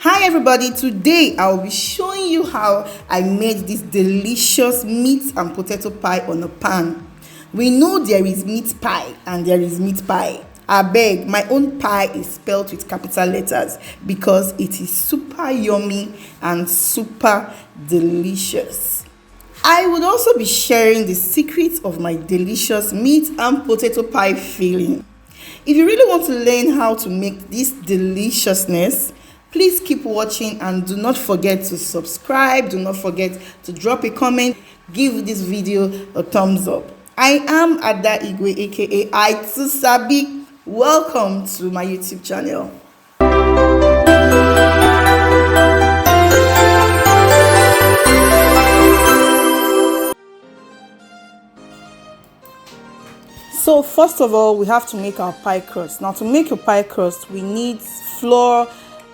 Hi everybody, today I'll be showing you how I made this delicious meat and potato pie on a pan. We know there is meat pie and there is meat pie. I beg, my own pie is spelled with capital letters because it is super yummy and super delicious. I would also be sharing the secrets of my delicious meat and potato pie filling. If you really want to learn how to make this deliciousness, please keep watching and do not forget to subscribe. Do not forget to drop a comment. Give this video a thumbs up. I am Ada Igwe, aka i2sabbi. Welcome to my YouTube channel. So first of all, we have to make our pie crust. Now to make your pie crust, we need flour,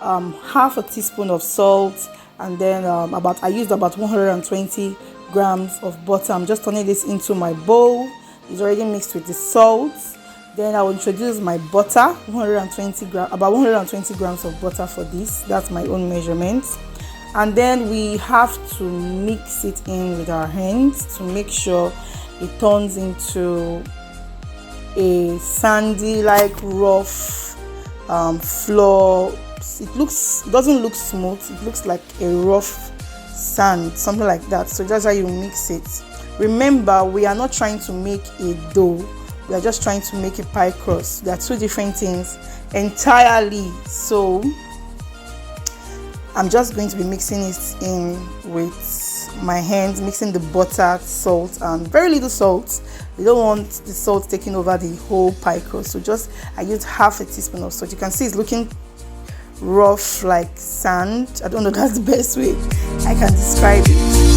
half a teaspoon of salt, and then I used about 120 grams of butter. I'm just turning this into my bowl. It's already mixed with the salt. Then I will introduce my butter, about 120 grams of butter for this. That's my own measurement. And then we have to mix it in with our hands to make sure it turns into a sandy, like rough flour. It doesn't look smooth. It looks like a rough sand, something like that. So that's how you mix it. Remember, we are not trying to make a dough. We are just trying to make a pie crust. They are two different things entirely. So I'm just going to be mixing it in with my hands, mixing the butter, salt, and very little salt. You don't want the salt taking over the whole pie crust. So I used half a teaspoon of salt. You can see it's looking rough like sand. I don't know, that's the best way I can describe it.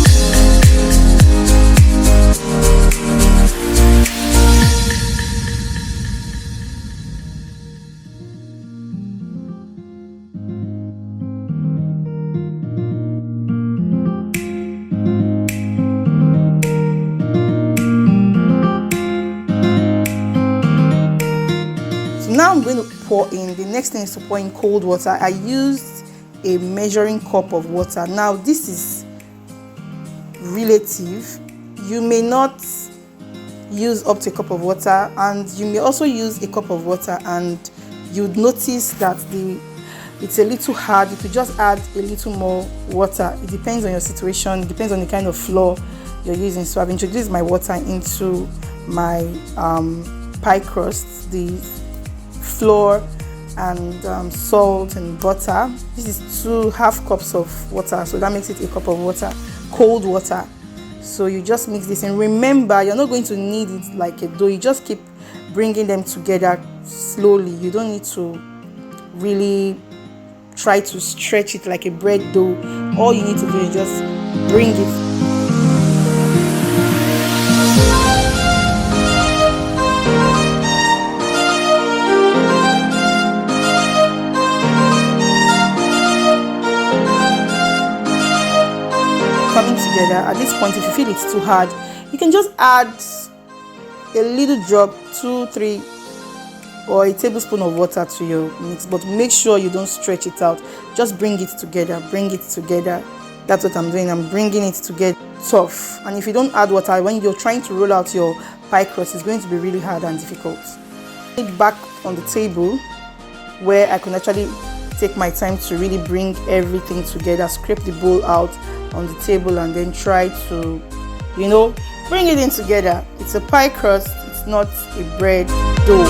Now I'm going to pour in. The next thing is to pour in cold water. I used a measuring cup of water. Now this is relative. You may not use up to a cup of water, and you may also use a cup of water and you'd notice that it's a little hard. You could just add a little more water. It depends on your situation. It depends on the kind of flour you're using. So I've introduced my water into my pie crust. The flour and salt and butter. This is 2.5 cups of water, so that makes it a cup of water, cold water. So you just mix this, and remember, you're not going to knead it like a dough. You just keep bringing them together slowly. You don't need to really try to stretch it like a bread dough. All you need to do is just bring it. Coming together. At this point, if you feel it's too hard, you can just add a little drop, 2, 3, or a tablespoon of water to your mix, but make sure you don't stretch it out. Just bring it together. That's what I'm doing. I'm bringing it to get tough. And if you don't add water, when you're trying to roll out your pie crust, it's going to be really hard and difficult. Back on the table where I can actually take my time to really bring everything together, scrape the bowl out on the table, and then try to, bring it in together. It's a pie crust, it's not a bread dough.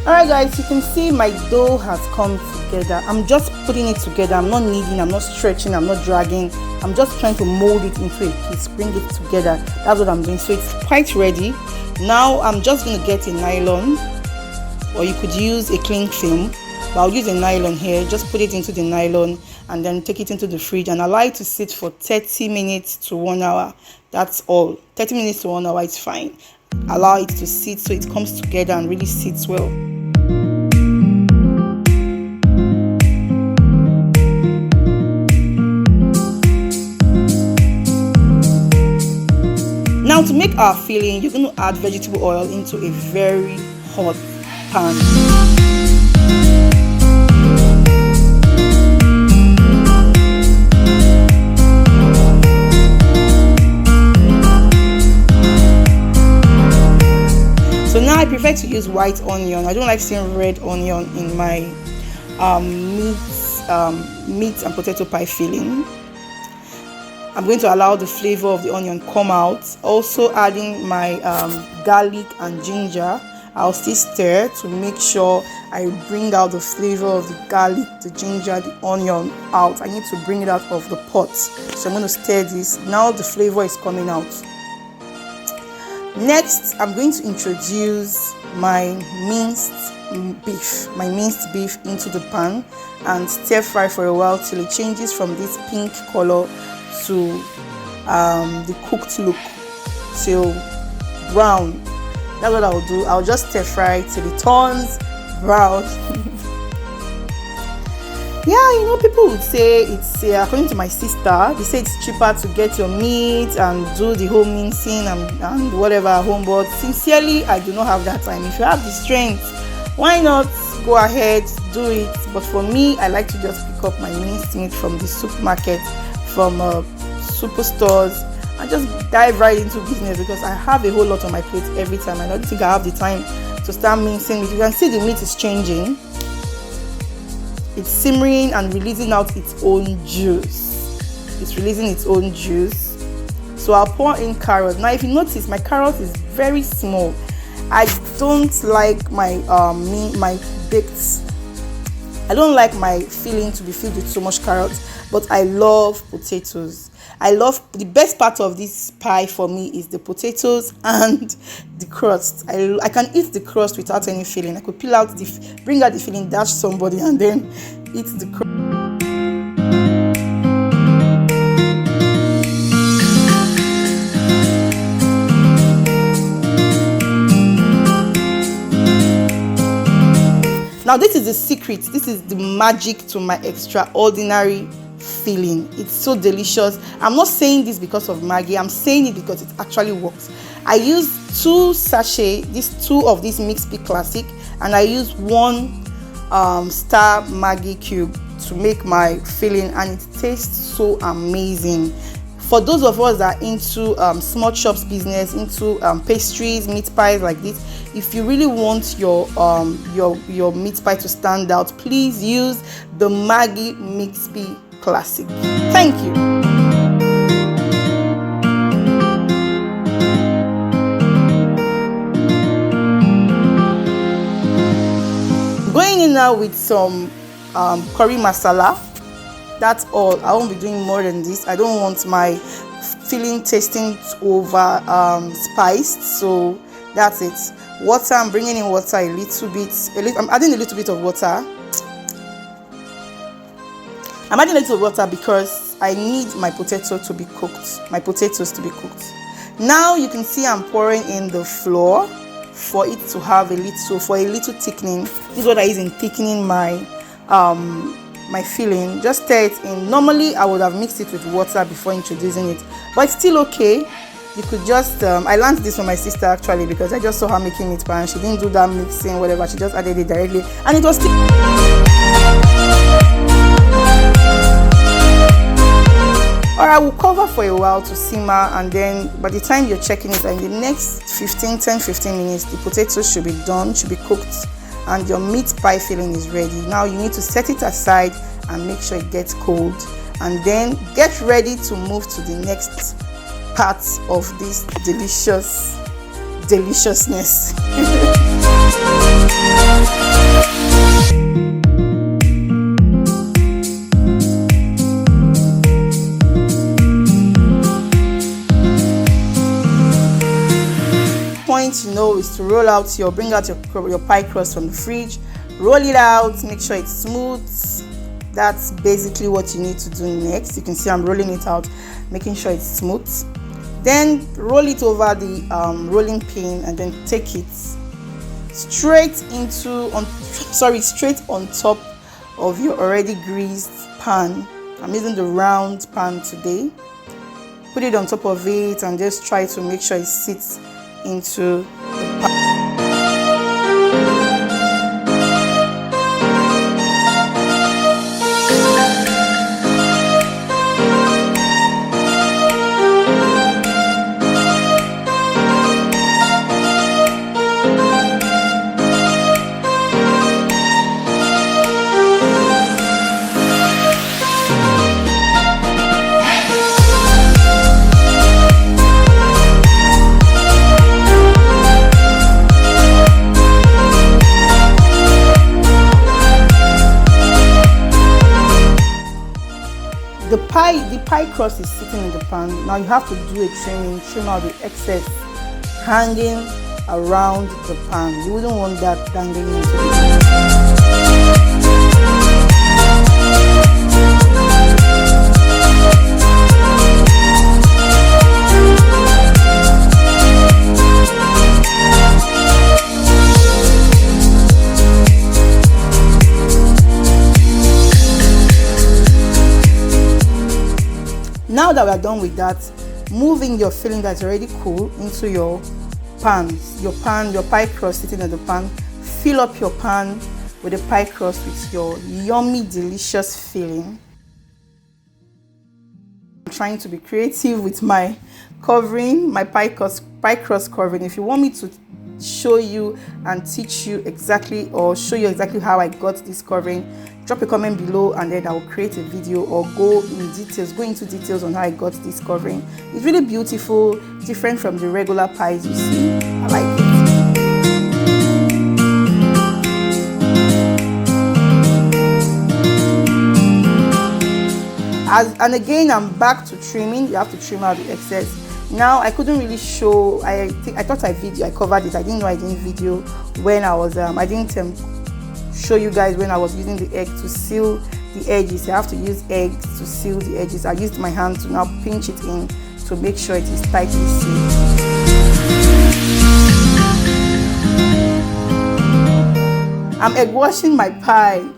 Alright guys, you can see my dough has come together. I'm just putting it together. I'm not kneading, I'm not stretching, I'm not dragging. I'm just trying to mold it into a piece, bring it together. That's what I'm doing. So it's quite ready. Now I'm just going to get a nylon, or you could use a cling film, but I'll use a nylon here. Just put it into the nylon and then take it into the fridge and allow it to sit for 30 minutes to 1 hour. That's all. 30 minutes to 1 hour is fine. Allow it to sit so it comes together and really sits well. Now to make our filling, you're going to add vegetable oil into a very hot pan. So now I prefer to use white onion. I don't like seeing red onion in my meat and potato pie filling. I'm going to allow the flavor of the onion come out. Also adding my garlic and ginger. I'll still stir to make sure I bring out the flavor of the garlic, the ginger, the onion out. I need to bring it out of the pot. So I'm going to stir this. Now the flavor is coming out. Next, I'm going to introduce my minced beef into the pan and stir fry for a while till it changes from this pink color to the cooked look, till brown. That's what I'll do. I'll just stir fry till it turns brown. Yeah, people would say it's according to my sister, they say it's cheaper to get your meat and do the whole mincing and whatever at home, but sincerely I do not have that time. If you have the strength, why not go ahead, do it? But for me, I like to just pick up my minced meat from the supermarket, from superstores, and just dive right into business, because I have a whole lot on my plate every time. I don't think I have the time to start mincing it. You can see the meat is changing. It's simmering and releasing out its own juice. It's releasing its own juice. So I'll pour in carrot. Now if you notice, my carrot is very small. I don't like my baked. I don't like my filling to be filled with so much carrot, but I love potatoes. The best part of this pie for me is the potatoes and the crust. I can eat the crust without any filling. I could bring out the filling, dash somebody, and then eat the crust. Now this is the secret. This is the magic to my extraordinary filling. It's so delicious. I'm not saying this because of Maggi. I'm saying it because it actually works. I use 2 of these mixed pea classic, and I use 1 star Maggi cube to make my filling, and it tastes so amazing. For those of us that are into small shops business, into pastries, meat pies like this, if you really want your meat pie to stand out, please use the Maggi mixed pea classic. Thank you. Going in now with some curry masala. That's all. I won't be doing more than this. I don't want my filling tasting over spiced, so that's it. Water, I'm bringing in water a little bit. I'm adding a little bit of water. I'm adding a little water because I need my potatoes to be cooked. Now you can see I'm pouring in the flour for it to have a little thickening. This is what I use in thickening my my filling. Just stir it in. Normally I would have mixed it with water before introducing it, but it's still okay. You could just I learned this from my sister actually, because I just saw her making it and she didn't do that mixing, whatever. She just added it directly, and it was still. Alright, we'll cover for a while to simmer, and then by the time you're checking it, in the next 10-15 minutes, the potatoes should be done, should be cooked, and your meat pie filling is ready. Now you need to set it aside and make sure it gets cold, and then get ready to move to the next part of this deliciousness. Is to roll out bring out your pie crust from the fridge, roll it out, make sure it's smooth. That's basically what you need to do next. You can see I'm rolling it out, making sure it's smooth. Then roll it over the rolling pin, and then take it straight on top of your already greased pan. I'm using the round pan today. Put it on top of it and just try to make sure it sits into the pan. pie crust is sitting in the pan. Now you have to do a trim out the excess hanging around the pan. You wouldn't want that dangling into the pan. Now that we are done with that, moving your filling that's already cool into your pans. Your pie crust sitting in the pan. Fill up your pan with the pie crust with your yummy, delicious filling. I'm trying to be creative with my covering, my pie crust covering. If you want me to show you and teach you exactly, or show you exactly how I got this covering, drop a comment below and then I will create a video or go into details on how I got this covering. It's really beautiful, different from the regular pies you see. I like it. And again, I'm back to trimming. You have to trim out the excess. Now I couldn't really show. I thought I covered it. I didn't know I didn't video when I was I didn't show you guys when I was using the egg to seal the edges. You have to use eggs to seal the edges. I used my hand to now pinch it in to make sure it is tightly sealed. I'm egg washing my pie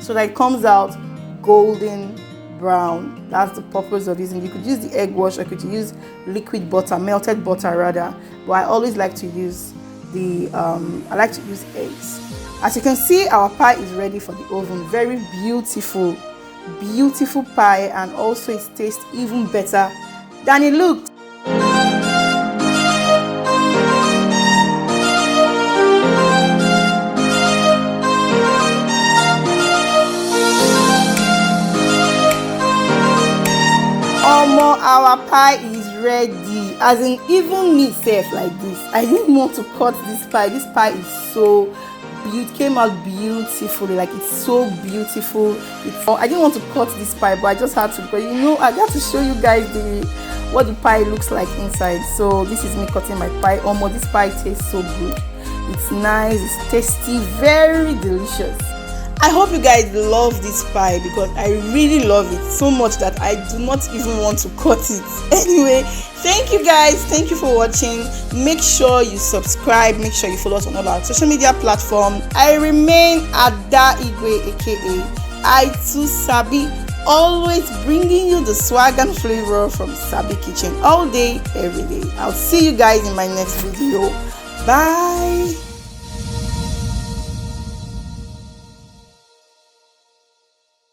so that it comes out golden brown. That's the purpose of using. You could use the egg wash, or you could use liquid butter, melted butter rather, but I always like to use the I like to use eggs. As you can see, our pie is ready for the oven. Very beautiful pie, and also it tastes even better than it looked. Our pie is ready. As in, even me self like this, I didn't want to cut this pie. This pie is so beautiful. It came out beautifully. Like, it's so beautiful. I didn't want to cut this pie, but I just had to. But I got to show you guys what the pie looks like inside. So this is me cutting my pie. This pie tastes so good. It's nice, it's tasty, very delicious. I hope you guys love this pie, because I really love it so much that I do not even want to cut it. Anyway, thank you guys. Thank you for watching. Make sure you subscribe. Make sure you follow us on all our social media platforms. I remain Ada Igwe, aka i2sabbi, always bringing you the swag and flavor from Sabbi Kitchen all day, every day. I'll see you guys in my next video. Bye.